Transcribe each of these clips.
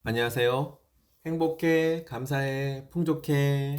안녕하세요. 행복해, 감사해, 풍족해.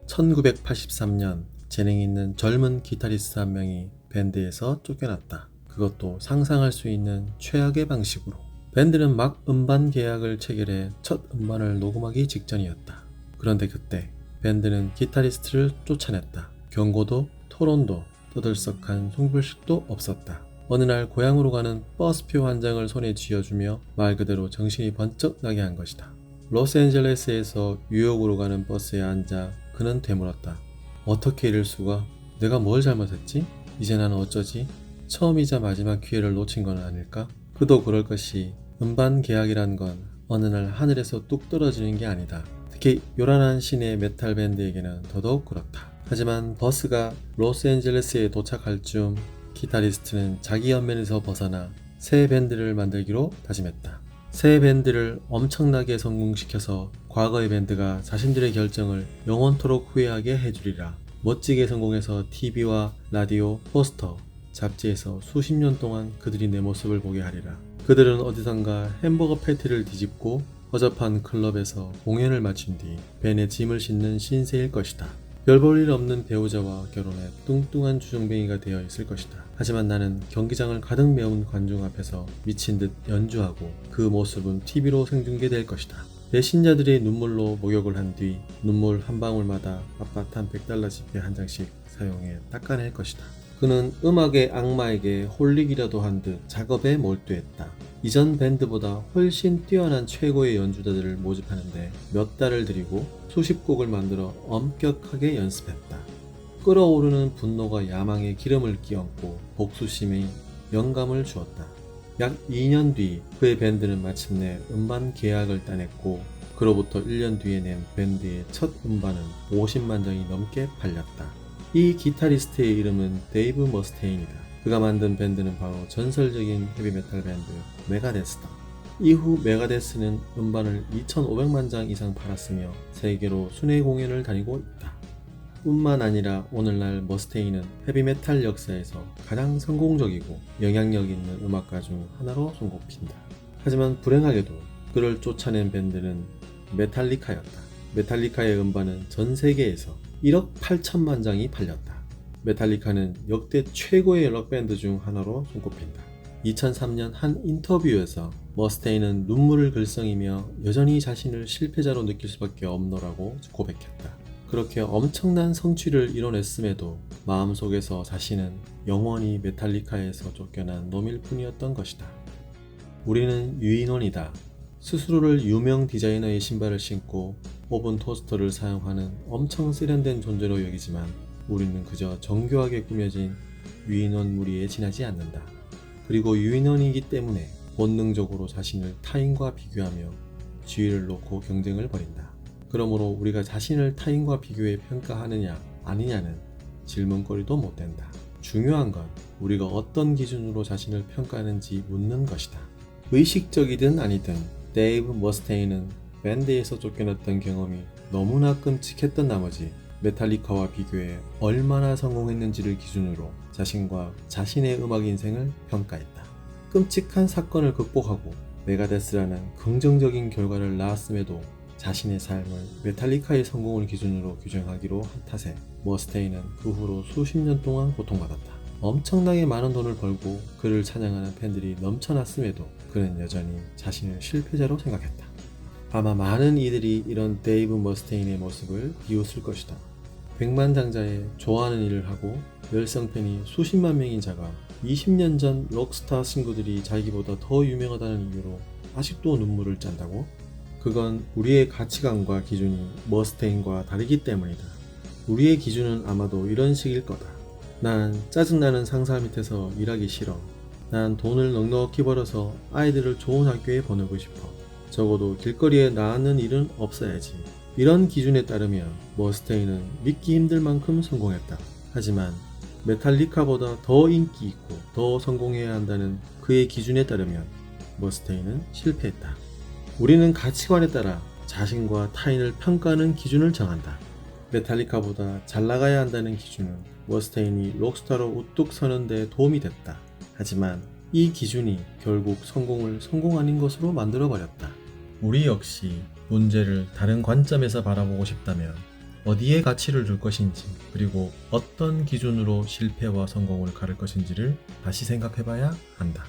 1983년 재능 있는 젊은 기타리스트 한 명이 밴드에서 쫓겨났다. 그것도 상상할 수 있는 최악의 방식으로. 밴드는 막 음반 계약을 체결해 첫 음반을 녹음하기 직전이었다. 그런데 그때 밴드는 기타리스트를 쫓아냈다. 경고도, 토론도, 떠들썩한 송별식도 없었다. 어느 날 고향으로 가는 버스표 한 장을 손에 쥐어주며 말 그대로 정신이 번쩍 나게 한 것이다. 로스앤젤레스에서 뉴욕으로 가는 버스에 앉아 그는 되물었다. 어떻게 이럴 수가? 내가 뭘 잘못했지? 이제 나는 어쩌지? 처음이자 마지막 기회를 놓친 건 아닐까? 그도 그럴 것이 음반 계약이란 건 어느 날 하늘에서 뚝 떨어지는 게 아니다. 특히 요란한 시내 메탈 밴드에게는 더더욱 그렇다. 하지만 버스가 로스앤젤레스에 도착할 즈음 기타리스트는 자기 연면에서 벗어나 새 밴드를 만들기로 다짐했다. 새 밴드를 엄청나게 성공시켜서 과거의 밴드가 자신들의 결정을 영원토록 후회하게 해주리라. 멋지게 성공해서 TV와 라디오, 포스터, 잡지에서 수십 년 동안 그들이 내 모습을 보게 하리라. 그들은 어디선가 햄버거 패티를 뒤집고 허접한 클럽에서 공연을 마친 뒤 벤에 짐을 싣는 신세일 것이다. 별 볼 일 없는 배우자와 결혼해 뚱뚱한 주정뱅이가 되어 있을 것이다. 하지만 나는 경기장을 가득 메운 관중 앞에서 미친 듯 연주하고 그 모습은 TV로 생중계될 것이다. 내 신자들의 눈물로 목욕을 한 뒤 눈물 한 방울마다 빳빳한 $100 지폐 한 장씩 사용해 닦아낼 것이다. 그는 음악의 악마에게 홀리기라도 한 듯 작업에 몰두했다. 이전 밴드보다 훨씬 뛰어난 최고의 연주자들을 모집하는데 몇 달을 들이고 수십 곡을 만들어 엄격하게 연습했다. 끓어오르는 분노가 야망에 기름을 끼얹고 복수심에 영감을 주었다. 약 2년 뒤 그의 밴드는 마침내 음반 계약을 따냈고 그로부터 1년 뒤에 낸 밴드의 첫 음반은 50만 장이 넘게 팔렸다. 이 기타리스트의 이름은 데이브 머스테인이다. 그가 만든 밴드는 바로 전설적인 헤비메탈 밴드 메가데스다. 이후 메가데스는 음반을 2,500만 장 이상 팔았으며 세계로 순회 공연을 다니고 있다. 뿐만 아니라 오늘날 머스테인은 헤비메탈 역사에서 가장 성공적이고 영향력 있는 음악가 중 하나로 손꼽힌다. 하지만 불행하게도 그를 쫓아낸 밴드는 메탈리카였다. 메탈리카의 음반은 전 세계에서 1억 8천만 장이 팔렸다. 메탈리카는 역대 최고의 록밴드 중 하나로 손꼽힌다. 2003년 한 인터뷰에서 머스테인은 눈물을 글썽이며 여전히 자신을 실패자로 느낄 수밖에 없노라고 고백했다. 그렇게 엄청난 성취를 이뤄냈음에도 마음속에서 자신은 영원히 메탈리카에서 쫓겨난 놈일 뿐이었던 것이다. 우리는 유인원이다. 스스로를 유명 디자이너의 신발을 신고 오븐 토스터를 사용하는 엄청 세련된 존재로 여기지만 우리는 그저 정교하게 꾸며진 유인원 무리에 지나지 않는다. 그리고 유인원이기 때문에 본능적으로 자신을 타인과 비교하며 지위를 놓고 경쟁을 벌인다. 그러므로 우리가 자신을 타인과 비교해 평가하느냐 아니냐는 질문거리도 못 된다. 중요한 건 우리가 어떤 기준으로 자신을 평가하는지 묻는 것이다. 의식적이든 아니든 데이브 머스테인은 밴드에서 쫓겨났던 경험이 너무나 끔찍했던 나머지 메탈리카와 비교해 얼마나 성공했는지를 기준으로 자신과 자신의 음악 인생을 평가했다. 끔찍한 사건을 극복하고 메가데스라는 긍정적인 결과를 낳았음에도 자신의 삶을 메탈리카의 성공을 기준으로 규정하기로 한 탓에 머스테인은 그 후로 수십 년 동안 고통받았다. 엄청나게 많은 돈을 벌고 그를 찬양하는 팬들이 넘쳐났음에도 그는 여전히 자신을 실패자로 생각했다. 아마 많은 이들이 이런 데이브 머스테인의 모습을 비웃을 것이다. 백만장자의 좋아하는 일을 하고 열성팬이 수십만 명인 자가 20년 전 록스타 친구들이 자기보다 더 유명하다는 이유로 아직도 눈물을 짠다고? 그건 우리의 가치관과 기준이 머스테인과 다르기 때문이다. 우리의 기준은 아마도 이런 식일 거다. 난 짜증나는 상사 밑에서 일하기 싫어. 난 돈을 넉넉히 벌어서 아이들을 좋은 학교에 보내고 싶어. 적어도 길거리에 나앉는 일은 없어야지. 이런 기준에 따르면 머스테인은 믿기 힘들 만큼 성공했다. 하지만 메탈리카보다 더 인기 있고 더 성공해야 한다는 그의 기준에 따르면 머스테인은 실패했다. 우리는 가치관에 따라 자신과 타인을 평가하는 기준을 정한다. 메탈리카보다 잘 나가야 한다는 기준은 머스테인이 록스타로 우뚝 서는 데 도움이 됐다. 하지만 이 기준이 결국 성공 아닌 것으로 만들어버렸다. 우리 역시 문제를 다른 관점에서 바라보고 싶다면 어디에 가치를 둘 것인지, 그리고 어떤 기준으로 실패와 성공을 가를 것인지를 다시 생각해봐야 한다.